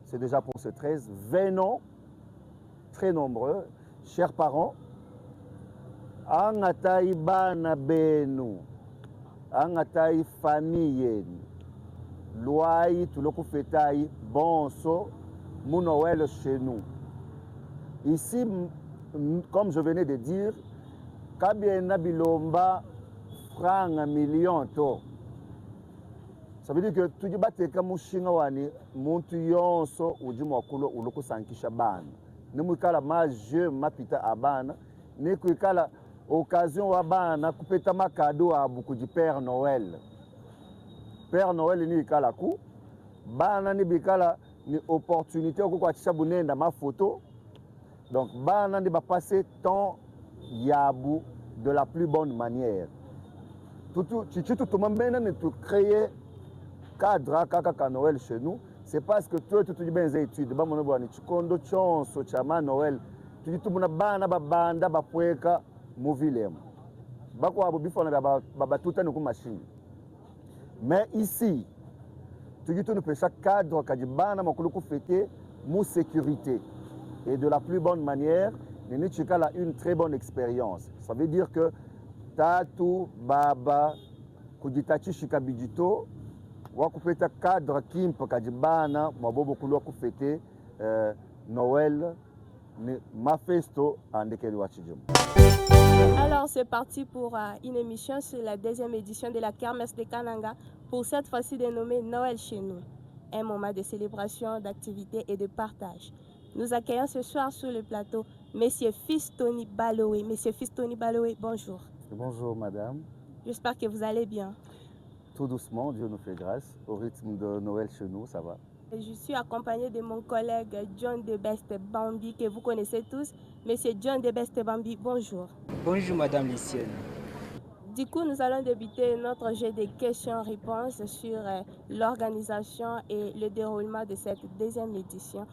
c'est déjà pour ce 13. Venons, très nombreux, chers parents, angatai bana benu, angatai famille, loai, tuloko fetai, bonso, mon Noël chez nous. Ici, comme je venais de dire, Kabiena Bilomba, franc million to. Ça veut dire que tu dis que mushinga wani muntu yonso uji mwakulo uloko sankisha bana. Ni mwikala maje mapita abana, ni kwikala occasion wa bana kupeta makado abu kuji Père Noël. Père Noël ni ikala ku, bana ni bikala ni opportunité ko kwa tisha bunenda ma photo. Donc bana ni ba passer temps yabu de la plus bonne manière. Tout le monde créer cadre kaka Noël chez nous, c'est parce que toi tu dis bien études, ba mono bani chikondo chonso chama Noël, tu dis tout mona bana ba banda ba pweka movilem. Ba ko abo bifona ba tout ku machine. Mais ici, tu dis tout ne peut chaque cadre ka di bana makulu ku fêter mou sécurité et de la plus bonne manière, ni chika la une très bonne expérience. Ça veut dire que tatu baba kujitachi shika bidito wakupeta cadre kimpa kajibana mabobo kulwa kufete Noël ni mafesto andekeli wachijum. Alors c'est parti pour une émission sur la deuxième édition de la Kermesse de Kananga, pour cette fois-ci dénommée Noël chez nous. Un moment de célébration, d'activité et de partage. Nous accueillons ce soir sur le plateau Monsieur Fistoni Baloé. Monsieur Fistoni Baloé, bonjour. Bonjour madame. J'espère que vous allez bien. Tout doucement, Dieu nous fait grâce. Au rythme de Noël chez nous, ça va. Je suis accompagné de mon collègue John de Best Bambi, que vous connaissez tous. Monsieur John de Best Bambi, bonjour. Bonjour Madame Lucienne. Du coup, nous allons débuter notre jeu de questions-réponses sur l'organisation et le déroulement de cette deuxième édition.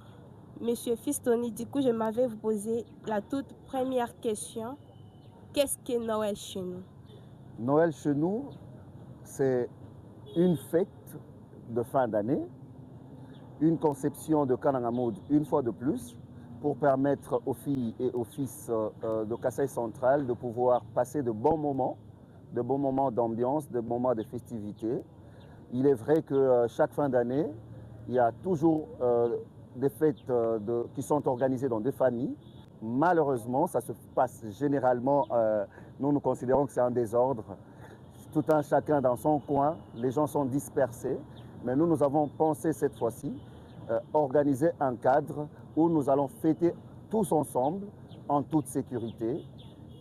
Monsieur Fistoni, du coup, je m'avais vous poser la toute première question. Qu'est-ce que Noël chez nous? Noël chez nous, c'est une fête de fin d'année, une conception de Kananga Mood une fois de plus, pour permettre aux filles et aux fils de Kasaï Central de pouvoir passer de bons moments d'ambiance, de moments de festivité. Il est vrai que chaque fin d'année, il y a toujours des fêtes qui sont organisées dans des familles. Malheureusement, ça se passe généralement, nous considérons que c'est un désordre. Tout un chacun dans son coin, les gens sont dispersés. Mais nous avons pensé cette fois-ci organiser un cadre où nous allons fêter tous ensemble, en toute sécurité.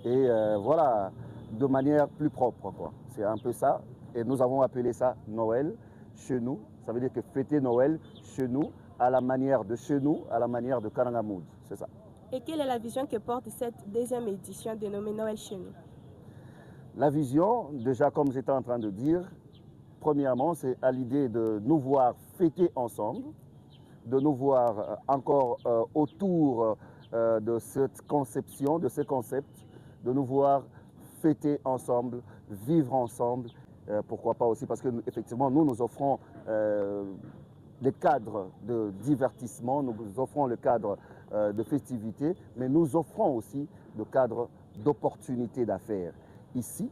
Et voilà, de manière plus propre, quoi. C'est un peu ça. Et nous avons appelé ça Noël chez nous. Ça veut dire que fêter Noël chez nous, à la manière de chez nous, à la manière de Kananga Mood. C'est ça. Et quelle est la vision que porte cette deuxième édition dénommée Noël chez nous? La vision, déjà comme j'étais en train de dire, premièrement, c'est à l'idée de nous voir fêter ensemble, de nous voir encore autour de cette conception, de ce concept, de nous voir fêter ensemble, vivre ensemble, pourquoi pas aussi, parce que effectivement nous offrons les cadres de divertissement, nous offrons le cadre de festivité, mais nous offrons aussi le cadre d'opportunités d'affaires. Ici,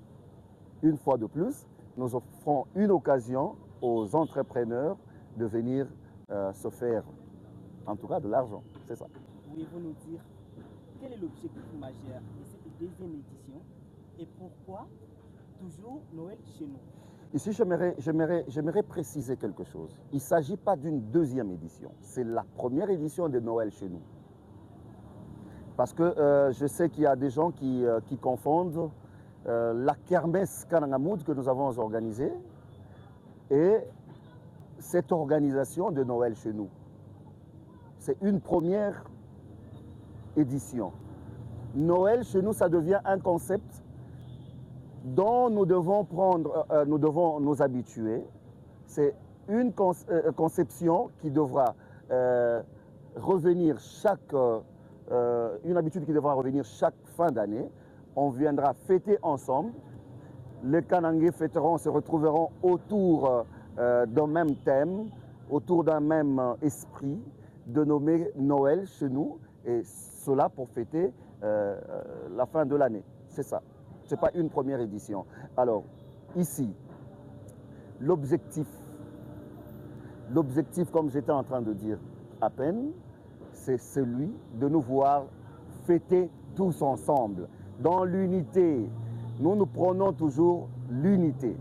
une fois de plus, nous offrons une occasion aux entrepreneurs de venir se faire, en tout cas, de l'argent. C'est ça. Pouvez-vous nous dire quel est l'objectif majeur de cette deuxième édition et pourquoi toujours Noël chez nous? Ici, j'aimerais préciser quelque chose. Il ne s'agit pas d'une deuxième édition. C'est la première édition de Noël chez nous. Parce que je sais qu'il y a des gens qui confondent la kermesse Kananga Mood que nous avons organisée et cette organisation de Noël chez nous. C'est une première édition. Noël chez nous, ça devient un concept dont nous devons nous habituer. C'est une conception qui devra revenir une habitude qui devra revenir chaque fin d'année. On viendra fêter ensemble. Les Kanangais fêteront, se retrouveront autour d'un même thème, autour d'un même esprit. de nommer Noël chez nous, et cela pour fêter la fin de l'année. C'est ça. Ce n'est pas une première édition. Alors, ici, l'objectif, comme j'étais en train de dire à peine, c'est celui de nous voir fêter tous ensemble, dans l'unité. Nous prenons toujours l'unité.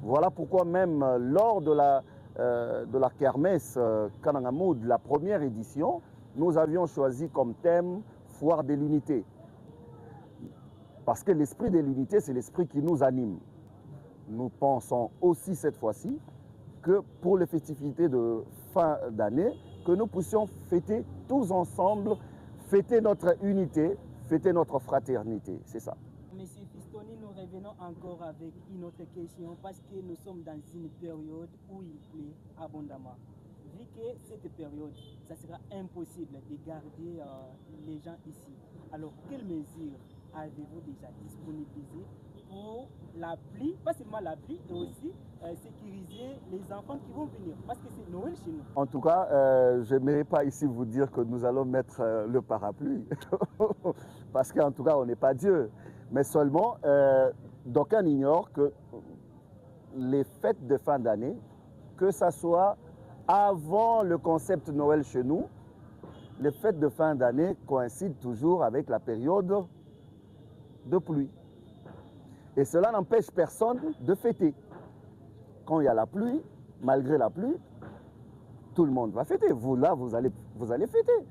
Voilà pourquoi même lors de la kermesse Kananga Mood, la première édition, nous avions choisi comme thème Foire de l'unité. Parce que l'esprit de l'unité, c'est l'esprit qui nous anime. Nous pensons aussi cette fois-ci que pour les festivités de fin d'année, que nous puissions fêter tous ensemble, fêter notre unité, fêter notre fraternité. C'est ça. Monsieur Fistoni, nous revenons encore avec une autre question parce que nous sommes dans une période où il pleut abondamment. Vu que cette période, ça sera impossible de garder les gens ici. Alors, quelles mesures avez-vous déjà disponibilisées pour la pluie, pas seulement la pluie, mais aussi sécuriser les enfants qui vont venir, parce que c'est Noël chez nous. En tout cas, je n'aimerais pas ici vous dire que nous allons mettre le parapluie, parce qu'en tout cas, on n'est pas Dieu. Mais seulement, d'aucuns ignorent que les fêtes de fin d'année, que ce soit avant le concept Noël chez nous, les fêtes de fin d'année coïncident toujours avec la période de pluie. Et cela n'empêche personne de fêter. Quand il y a la pluie, malgré la pluie, tout le monde va fêter. Vous, là, vous allez fêter.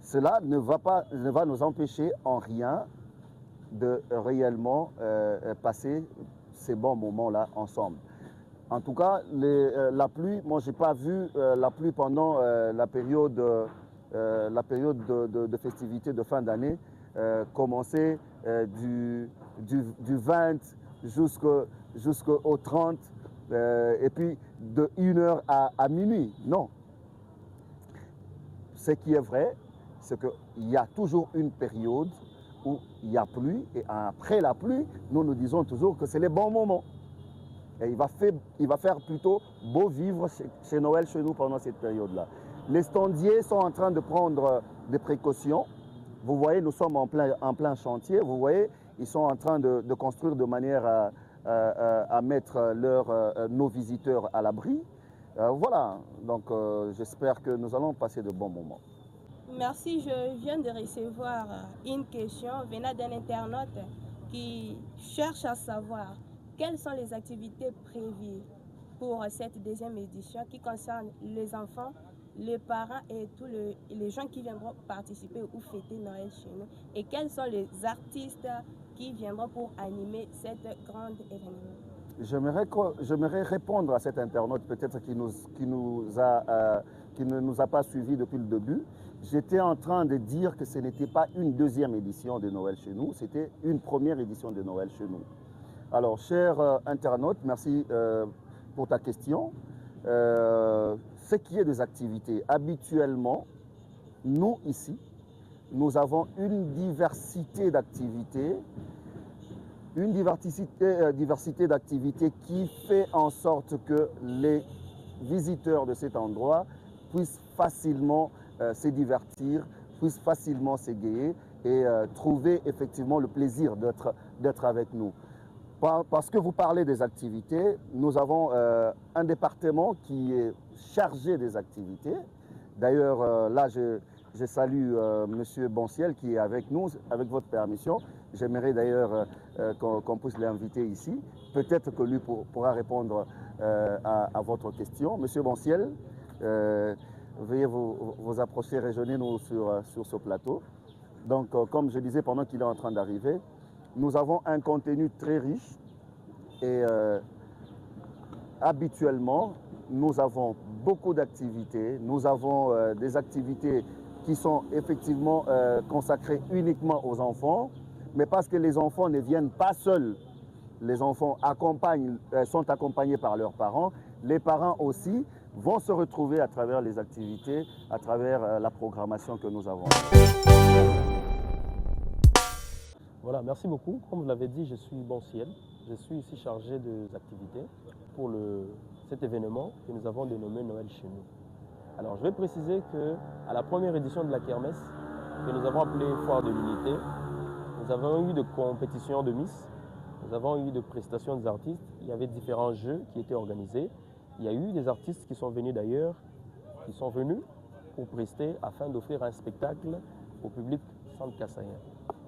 Cela ne va nous empêcher en rien de réellement passer ces bons moments-là ensemble. En tout cas, la pluie, moi, je n'ai pas vu la pluie pendant la période de festivités de fin d'année commencer du 20 jusqu'au 30 et puis de 1h à minuit. Non. Ce qui est vrai, c'est qu'il y a toujours une période où il y a pluie et après la pluie, nous disons toujours que c'est les bons moments. Et il va faire plutôt beau vivre chez Noël, chez nous, pendant cette période-là. Les standiers sont en train de prendre des précautions. Vous voyez, nous sommes en plein chantier. Vous voyez, ils sont en train de construire de manière à mettre nos visiteurs à l'abri. Voilà, donc j'espère que nous allons passer de bons moments. Merci, je viens de recevoir une question venant d'un internaute qui cherche à savoir quelles sont les activités prévues pour cette deuxième édition qui concerne les enfants, les parents et tous les gens qui viendront participer ou fêter Noël chez nous, et quels sont les artistes qui viendront pour animer cette grande événement. J'aimerais répondre à cet internaute peut-être qui ne nous a pas suivis depuis le début. J'étais en train de dire que ce n'était pas une deuxième édition de Noël chez nous, c'était une première édition de Noël chez nous. Alors, cher internaute, merci pour ta question. Ce qui est des activités, habituellement, nous ici, nous avons une diversité d'activités, qui fait en sorte que les visiteurs de cet endroit puissent facilement se divertir, puissent facilement s'égayer et trouver effectivement le plaisir d'être avec nous. Parce que vous parlez des activités, nous avons un département qui est chargé des activités. D'ailleurs, là, je salue M. Bonciel qui est avec nous, avec votre permission. J'aimerais d'ailleurs qu'on puisse l'inviter ici. Peut-être que lui pourra répondre à votre question. M. Bonciel, veuillez vous approcher, rejoignez-nous sur ce plateau. Donc, comme je disais pendant qu'il est en train d'arriver, nous avons un contenu très riche et habituellement, nous avons beaucoup d'activités. Nous avons des activités qui sont effectivement consacrées uniquement aux enfants, mais parce que les enfants ne viennent pas seuls. Les enfants sont accompagnés par leurs parents. Les parents aussi vont se retrouver à travers les activités, à travers la programmation que nous avons. Voilà, merci beaucoup. Comme vous l'avez dit, je suis Bonciel. Je suis ici chargé des activités pour cet événement que nous avons dénommé Noël chez nous. Alors, je vais préciser qu'à la première édition de la kermesse, que nous avons appelée Foire de l'Unité, nous avons eu de compétitions de Miss, nous avons eu de prestations des artistes, il y avait différents jeux qui étaient organisés. Il y a eu des artistes qui sont venus d'ailleurs, qui sont venus pour prester afin d'offrir un spectacle au public centre-kassaïen.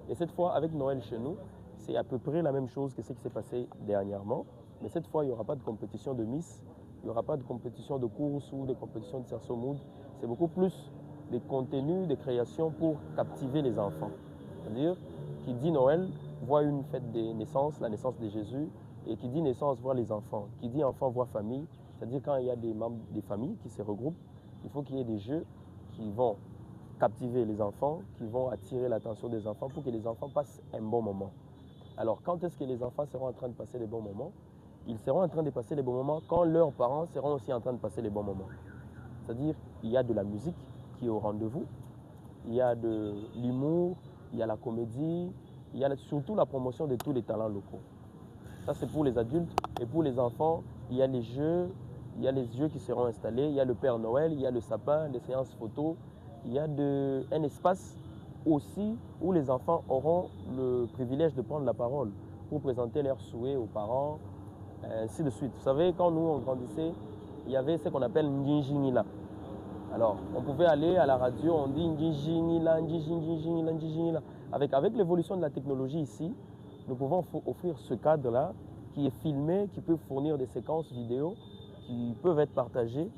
Et cette fois, avec Noël chez nous, c'est à peu près la même chose que ce qui s'est passé dernièrement. Mais cette fois, il n'y aura pas de compétition de Miss, il n'y aura pas de compétition de course ou de compétition de cerceau mood. C'est beaucoup plus des contenus, des créations pour captiver les enfants. C'est-à-dire, qui dit Noël, voit une fête des naissances, la naissance de Jésus, et qui dit naissance, voit les enfants. Qui dit enfant, voit famille. C'est-à-dire, quand il y a des membres des familles qui se regroupent, il faut qu'il y ait des jeux qui vont captiver les enfants, qui vont attirer l'attention des enfants pour que les enfants passent un bon moment. Alors, quand est-ce que les enfants seront en train de passer les bons moments? Ils seront en train de passer les bons moments quand leurs parents seront aussi en train de passer les bons moments. C'est-à-dire, il y a de la musique qui est au rendez-vous, il y a de l'humour, il y a la comédie, il y a surtout la promotion de tous les talents locaux. Ça, c'est pour les adultes. Et pour les enfants, il y a les jeux qui seront installés, il y a le Père Noël, il y a le sapin, les séances photos, il y a un espace aussi où les enfants auront le privilège de prendre la parole pour présenter leurs souhaits aux parents, ainsi de suite. Vous savez, quand nous, on grandissait, il y avait ce qu'on appelle Njinjinila. Alors, on pouvait aller à la radio, on dit Njinjinila, Njinjinila, Njinjinila. Avec l'évolution de la technologie ici, nous pouvons offrir ce cadre-là qui est filmé, qui peut fournir des séquences vidéo qui peuvent être partagées,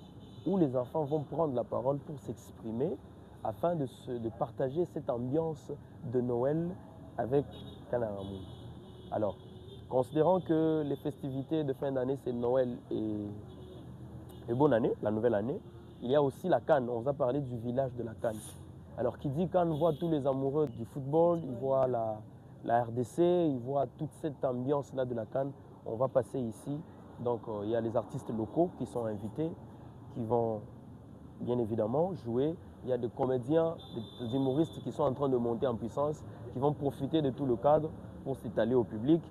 où les enfants vont prendre la parole pour s'exprimer afin de partager cette ambiance de Noël avec Kanaramoun. Alors, considérant que les festivités de fin d'année, c'est Noël et bonne année, la nouvelle année, il y a aussi la Cannes. On vous a parlé du village de la Cannes. Alors, qui dit Cannes voit tous les amoureux du football, il voit la RDC, il voit toute cette ambiance-là de la Cannes. On va passer ici. Donc, il y a les artistes locaux qui sont invités, qui vont bien évidemment jouer. Il y a des comédiens, des humoristes qui sont en train de monter en puissance, qui vont profiter de tout le cadre pour s'étaler au public.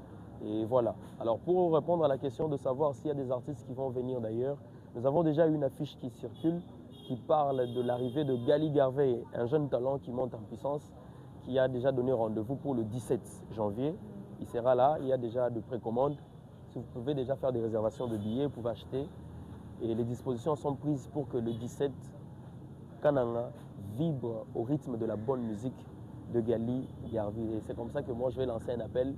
Et voilà. Alors, pour répondre à la question de savoir s'il y a des artistes qui vont venir d'ailleurs, nous avons déjà une affiche qui circule, qui parle de l'arrivée de Gali Garvey, un jeune talent qui monte en puissance, qui a déjà donné rendez-vous pour le 17 janvier. Il sera là, il y a déjà de précommandes. Si vous pouvez déjà faire des réservations de billets, vous pouvez acheter. Et les dispositions sont prises pour que le 17, Kananga vibre au rythme de la bonne musique de Gali Garvey. Et c'est comme ça que moi je vais lancer un appel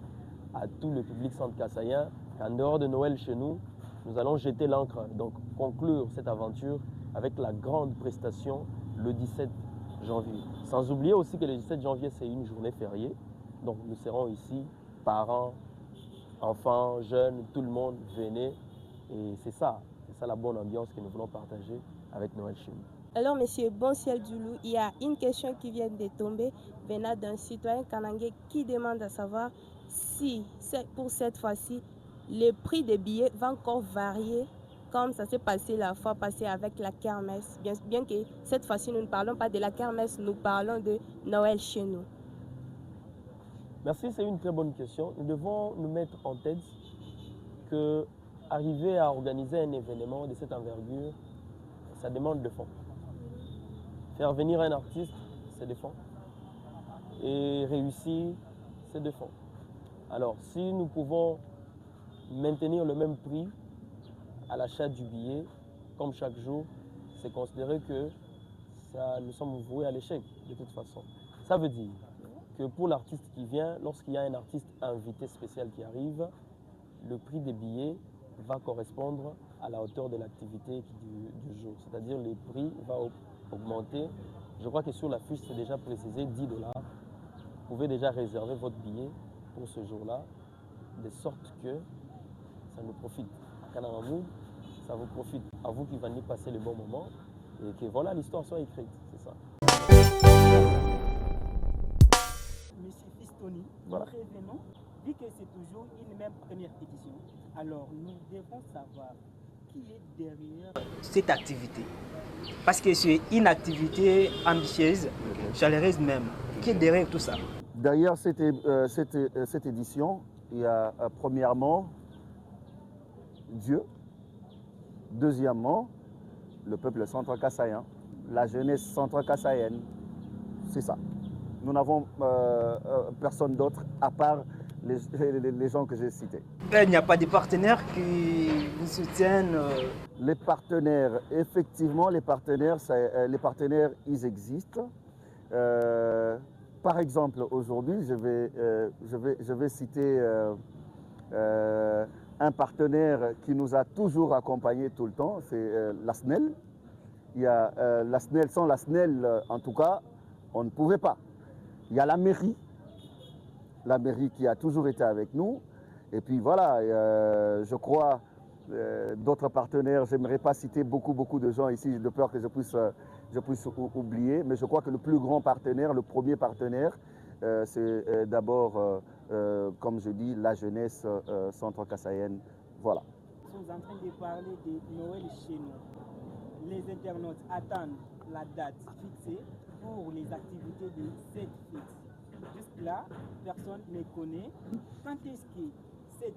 à tout le public centre-kassaïen qu'en dehors de Noël chez nous, nous allons jeter l'encre, donc conclure cette aventure avec la grande prestation le 17 janvier. Sans oublier aussi que le 17 janvier, c'est une journée fériée. Donc nous serons ici, parents, enfants, jeunes, tout le monde, venez. Et c'est ça la bonne ambiance que nous voulons partager avec Noël chez nous. Alors, Monsieur Bonciel Djoulou, il y a une question qui vient de tomber venant d'un citoyen kanangais qui demande à savoir si, pour cette fois-ci, le prix des billets va encore varier comme ça s'est passé la fois passée avec la kermesse. Bien que cette fois-ci, nous ne parlons pas de la kermesse, nous parlons de Noël chez nous. Merci, c'est une très bonne question. Nous devons nous mettre en tête que arriver à organiser un événement de cette envergure, ça demande de fonds. Faire venir un artiste, c'est des fonds. Et réussir, c'est des fonds. Alors, si nous pouvons maintenir le même prix à l'achat du billet, comme chaque jour, c'est considéré que nous sommes voués à l'échec, de toute façon. Ça veut dire que pour l'artiste qui vient, lorsqu'il y a un artiste invité spécial qui arrive, le prix des billets va correspondre à la hauteur de l'activité du jour. C'est-à-dire le prix va augmenter. Je crois que sur la fiche, c'est déjà précisé 10 $. Vous pouvez déjà réserver votre billet pour ce jour-là, de sorte que ça nous profite à Kanaramoun, ça vous profite à vous qui venez passer le bon moment et que voilà, l'histoire soit écrite, c'est ça. Monsieur Fistoni, Voilà. nous revenons, vu que c'est toujours une même première édition, alors nous devons savoir qui est derrière cette activité. Parce que c'est une activité ambitieuse, chaleureuse même. Qui est derrière tout ça? Derrière cette édition, il y a premièrement Dieu, deuxièmement le peuple centro-kassaïen, la jeunesse centro-kassaïenne. C'est ça. Nous n'avons personne d'autre à part les gens que j'ai cités. Il n'y a pas de partenaires qui vous soutiennent Les partenaires, effectivement, les partenaires, ils existent. Par exemple, aujourd'hui, je vais citer un partenaire qui nous a toujours accompagnés tout le temps, c'est la SNEL. Il y a la SNEL, sans la SNEL, en tout cas, on ne pouvait pas. Il y a la mairie qui a toujours été avec nous. Et puis voilà, je crois, d'autres partenaires, je n'aimerais pas citer beaucoup de gens ici, de peur que je puisse oublier, mais je crois que le plus grand partenaire, le premier partenaire, c'est d'abord, comme je dis, la jeunesse centro-kassaïenne. Voilà. Nous sommes en train de parler de Noël chez nous. Les internautes attendent la date fixée pour les activités de cette fête. Jusque-là, personne ne connaît quand est-ce que cette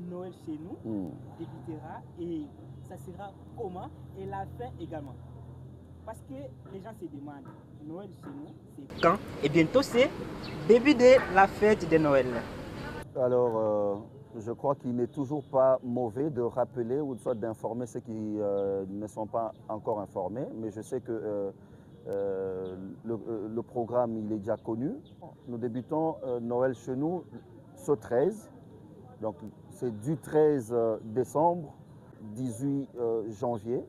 Noël chez nous débutera et ça sera comment et la fin également. Parce que les gens se demandent, Noël chez nous, c'est quand? Et bientôt, c'est début de la fête de Noël. Alors, je crois qu'il n'est toujours pas mauvais de rappeler ou soit d'informer ceux qui ne sont pas encore informés, mais je sais que le programme il est déjà connu. Nous débutons Noël chez nous ce 13, donc c'est du 13 décembre, 18 janvier.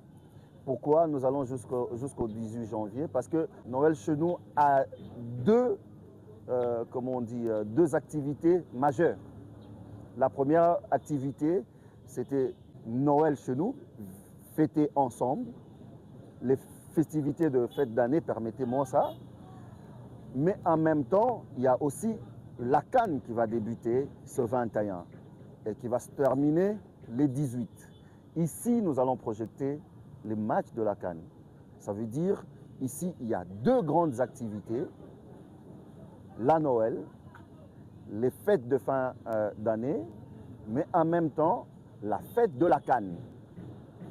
Pourquoi nous allons jusqu'au 18 janvier? Parce que Noël chez nous a deux activités majeures. La première activité, c'était Noël chez nous, fêter ensemble. Les festivités de fête d'année, permettez-moi ça. Mais en même temps, il y a aussi la CAN qui va débuter ce 21 et qui va se terminer les 18. Ici, nous allons projeter les matchs de la CAN. Ça veut dire, ici, il y a deux grandes activités. La Noël, les fêtes de fin d'année, mais en même temps, la fête de la CAN.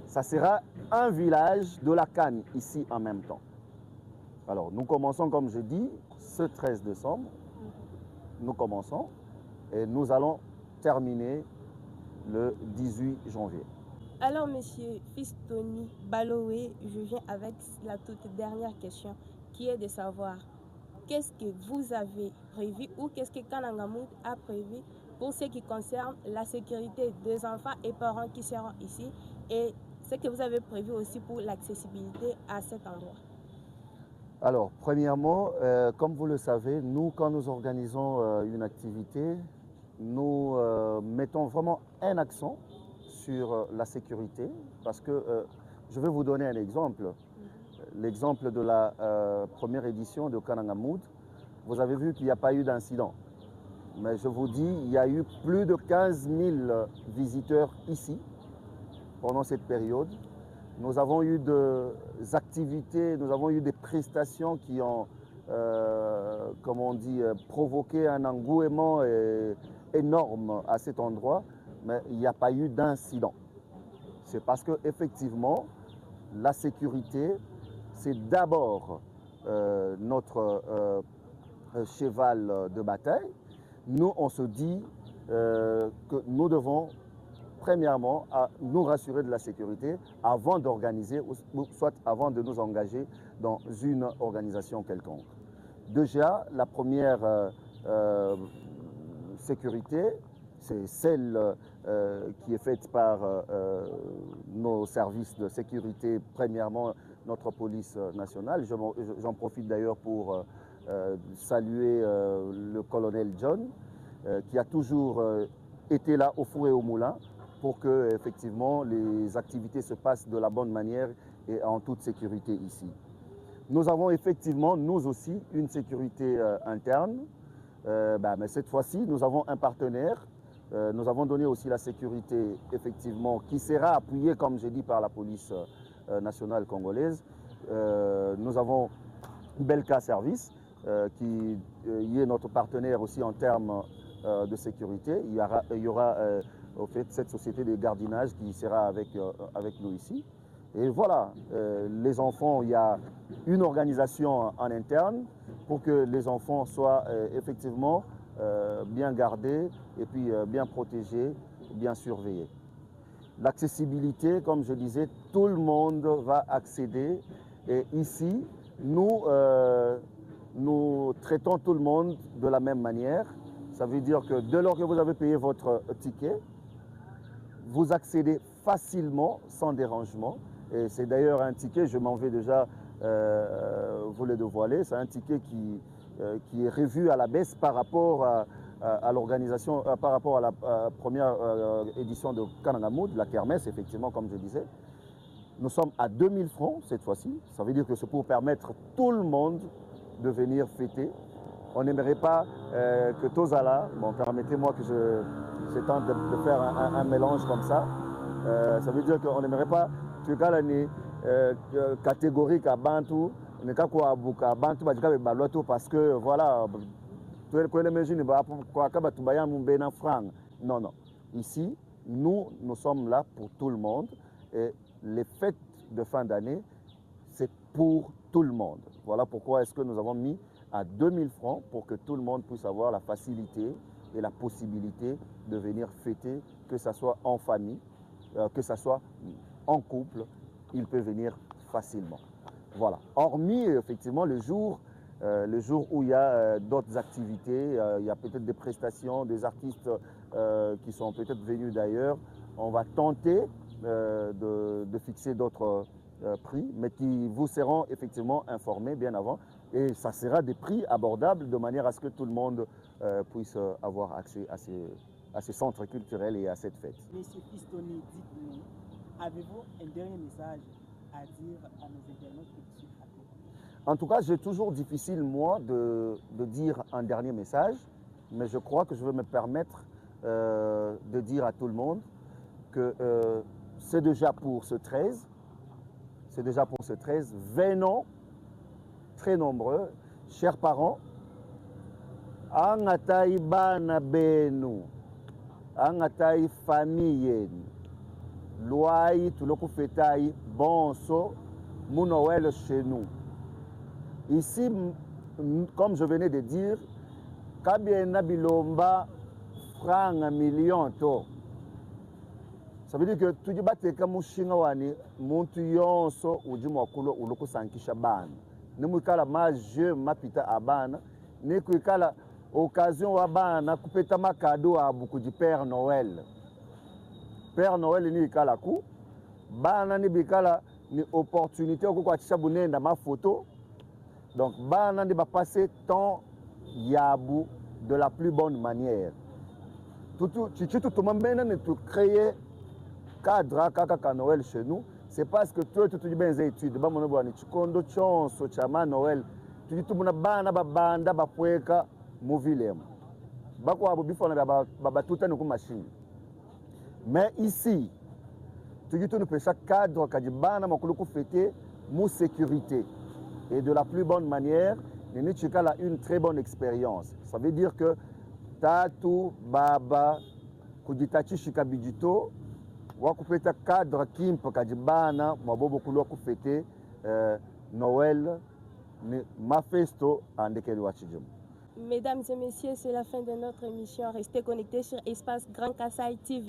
Ça sera un village de la CAN ici en même temps. Alors, nous commençons, comme je dis, ce 13 décembre. Nous commençons et nous allons terminer le 18 janvier. Alors, monsieur Fistoni Baloé, je viens avec la toute dernière question, qui est de savoir qu'est-ce que vous avez prévu ou qu'est-ce que Kananga Mood a prévu pour ce qui concerne la sécurité des enfants et parents qui seront ici et ce que vous avez prévu aussi pour l'accessibilité à cet endroit. Alors, premièrement, comme vous le savez, nous, quand nous organisons une activité, nous mettons vraiment un accent sur la sécurité parce que je vais vous donner un exemple. L'exemple de la première édition de Kananga Mood, vous avez vu qu'il n'y a pas eu d'incident. Mais je vous dis, il y a eu plus de 15 000 visiteurs ici pendant cette période. Nous avons eu des activités, nous avons eu des prestations qui ont, provoqué un engouement énorme à cet endroit, mais il n'y a pas eu d'incident. C'est parce qu'effectivement, la sécurité, c'est d'abord notre cheval de bataille. Nous, on se dit que nous devons premièrement, nous rassurer de la sécurité avant d'organiser, ou soit avant de nous engager dans une organisation quelconque. Déjà, la première sécurité, c'est celle qui est faite par nos services de sécurité, premièrement notre police nationale. J'en profite d'ailleurs pour saluer le colonel John, qui a toujours été là au four et au moulin, pour que effectivement les activités se passent de la bonne manière et en toute sécurité ici. Nous avons effectivement, nous aussi, une sécurité interne, mais cette fois-ci, nous avons un partenaire. Nous avons donné aussi la sécurité, effectivement, qui sera appuyée, comme j'ai dit, par la police nationale congolaise. Nous avons Belka Service, qui est notre partenaire aussi en termes de sécurité. Il y aura au fait cette société de gardinage qui sera avec nous ici. Et voilà, les enfants, il y a une organisation en interne pour que les enfants soient effectivement bien gardés et puis bien protégés, bien surveillés. L'accessibilité, comme je disais, tout le monde va accéder. Et ici, nous traitons tout le monde de la même manière. Ça veut dire que dès lors que vous avez payé votre ticket, vous accédez facilement, sans dérangement. Et c'est d'ailleurs un ticket, je m'en vais déjà vous le dévoiler, c'est un ticket qui est revu à la baisse par rapport à l'organisation, par rapport à la première édition de Kananga Mood, la kermesse, effectivement, comme je disais. Nous sommes à 2000 francs cette fois-ci. Ça veut dire que c'est pour permettre tout le monde de venir fêter. On n'aimerait pas que Tozala, bon, permettez-moi que je tente de faire un mélange comme ça. Ça veut dire qu'on n'aimerait pas que l'année catégorique à Bantu, parce que voilà, non, non. Ici, nous sommes là pour tout le monde et les fêtes de fin d'année, c'est pour tout le monde. Voilà pourquoi est-ce que nous avons mis à 2000 francs pour que tout le monde puisse avoir la facilité et la possibilité de venir fêter, que ce soit en famille, que ce soit en couple, il peut venir facilement. Voilà. Hormis effectivement le jour où il y a d'autres activités, il y a peut-être des prestations, des artistes qui sont peut-être venus d'ailleurs, on va tenter de fixer d'autres prix, mais qui vous seront effectivement informés bien avant. Et ça sera des prix abordables de manière à ce que tout le monde puisse avoir accès à ces centres culturels et à cette fête. Monsieur Pistoni, dites-nous, avez-vous un dernier message à dire à nos internautes qui suivent à toi? En tout cas, c'est toujours difficile, moi, de dire un dernier message, mais je crois que je vais me permettre de dire à tout le monde que c'est déjà pour ce 13. C'est déjà pour ce 13. Venons, très nombreux, chers parents, angatai bana benu, angatai famille, loai tuloko fetai bonso, mon Noël chez nous. Ici, comme je venais de dire, kabiena bilomba franc million to. Ça veut dire que tu dis bateka mushinga wani muntu yonso ujimo kulo uloko sankisha bana. Ni mwikala maje mapita abana, ni kuikala occasion wa bana kupeta makado abuku di Père Noël. Père Noël ni ikala ku, bana ni bikala ni opportunité oko kwa tisha bunenda ma photo. Donc bana ni ba passer temps yabu de la plus bonne manière. Tout le monde tu créer cadre kaka Noël chez nous, c'est parce que toi tu dis bien les études, ba mono bwana chikondo chonso chama Noël, tu dis tout mona bana ba banda ba pweka movilem. Ba ko abo bifona ba tout en machine. Mais ici, tu dis tout ne peut chaque cadre ka di bana makulu ko fêter mou sécurité et de la plus bonne manière, ni chikala une très bonne expérience. Ça veut dire que tatu baba kujitachi shikabijito wakupeta cadre kimpa kajibana mabobo kulo kufete Noël mafesto andekeli wachijum. Mesdames et messieurs, c'est la fin de notre émission. Restez connectés sur Espace Grand Kassai TV.